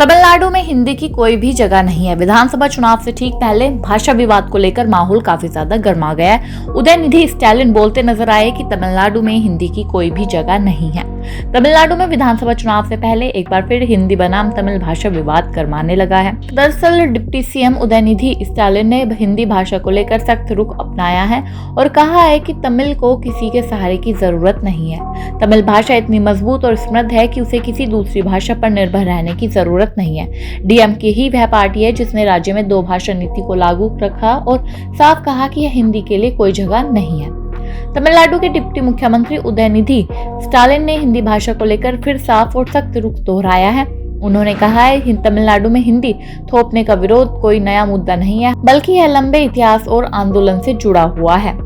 तमिलनाडु में हिंदी की कोई भी जगह नहीं है। विधानसभा चुनाव से ठीक पहले भाषा विवाद को लेकर माहौल काफी ज्यादा गर्मा गया है। उदयनिधि स्टैलिन बोलते नजर आए कि तमिलनाडु में हिंदी की कोई भी जगह नहीं है। तमिलनाडु में विधानसभा चुनाव से पहले एक बार फिर हिंदी बनाम तमिल भाषा विवाद गरमाने लगा है। दरअसल डिप्टी सीएम उदयनिधि स्टैलिन ने हिंदी भाषा को लेकर सख्त रुख अपनाया है और कहा है कि तमिल को किसी के सहारे की जरूरत नहीं है। तमिल भाषा इतनी मजबूत और समृद्ध है कि उसे किसी दूसरी भाषा पर निर्भर रहने की जरूरत नहीं है। डीएमके ही वह पार्टी है जिसने राज्य में 2 भाषा नीति को लागू रखा और साफ कहा कि यह हिंदी के लिए कोई जगह नहीं है। तमिलनाडु के डिप्टी मुख्यमंत्री उदयनिधि स्टालिन ने हिंदी भाषा को लेकर फिर साफ और सख्त रुख दोहराया है। उन्होंने कहा है तमिलनाडु में हिंदी थोपने का विरोध कोई नया मुद्दा नहीं है, बल्कि यह लंबे इतिहास और आंदोलन से जुड़ा हुआ है।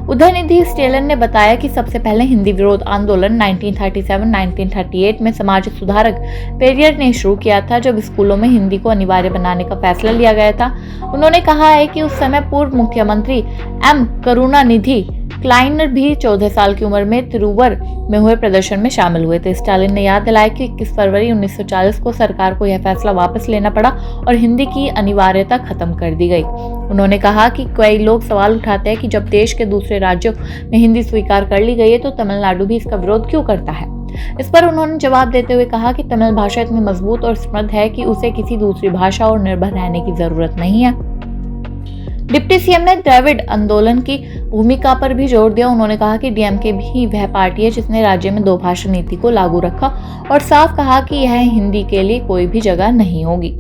उदयनिधि स्टैलिन ने बताया कि सबसे पहले हिंदी विरोध आंदोलन 1937-1938 में समाज सुधारक पेरियर ने शुरू किया था, जब स्कूलों में हिंदी को अनिवार्य बनाने का फैसला लिया गया था। उन्होंने कहा है कि उस समय पूर्व मुख्यमंत्री एम करुणानिधि क्लाइनर भी 14 साल की उम्र में तिरुवर में हुए प्रदर्शन में शामिल हुए थे। स्टालिन ने याद दिलाया कि 21 फरवरी 1940 को सरकार को यह फैसला वापस लेना पड़ा और हिंदी की अनिवार्यता खत्म कर दी गई। उन्होंने कहा कि कई लोग सवाल उठाते हैं कि जब देश के दूसरे राज्यों में हिंदी स्वीकार कर ली गई है तो तमिलनाडु भी इसका विरोध क्यों करता है। इस पर उन्होंने जवाब देते हुए कहा कि तमिल भाषा इतनी मजबूत और समृद्ध है कि उसे किसी दूसरी भाषा और निर्भर रहने की जरूरत नहीं है। डिप्टी सीएम ने द्रविड़ आंदोलन की भूमिका पर भी जोर दिया। उन्होंने कहा कि डीएमके भी वह पार्टी है जिसने राज्य में 2 भाषा नीति को लागू रखा और साफ कहा कि यह हिंदी के लिए कोई भी जगह नहीं होगी।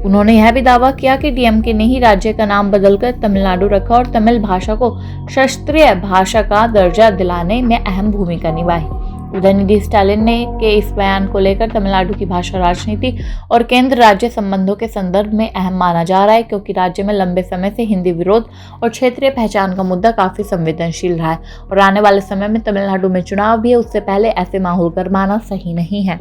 उन्होंने यह भी दावा किया कि डीएमके ने ही राज्य का नाम बदलकर तमिलनाडु रखा और तमिल भाषा को शास्त्रीय भाषा का दर्जा दिलाने में अहम भूमिका निभाई। उदयनिधि स्टालिन ने के इस बयान को लेकर तमिलनाडु की भाषा राजनीति और केंद्र राज्य संबंधों के संदर्भ में अहम माना जा रहा है, क्योंकि राज्य में लंबे समय से हिंदी विरोध और क्षेत्रीय पहचान का मुद्दा काफी संवेदनशील रहा है और आने वाले समय में तमिलनाडु में चुनाव भी है, उससे पहले ऐसे माहौल गरमाना सही नहीं है।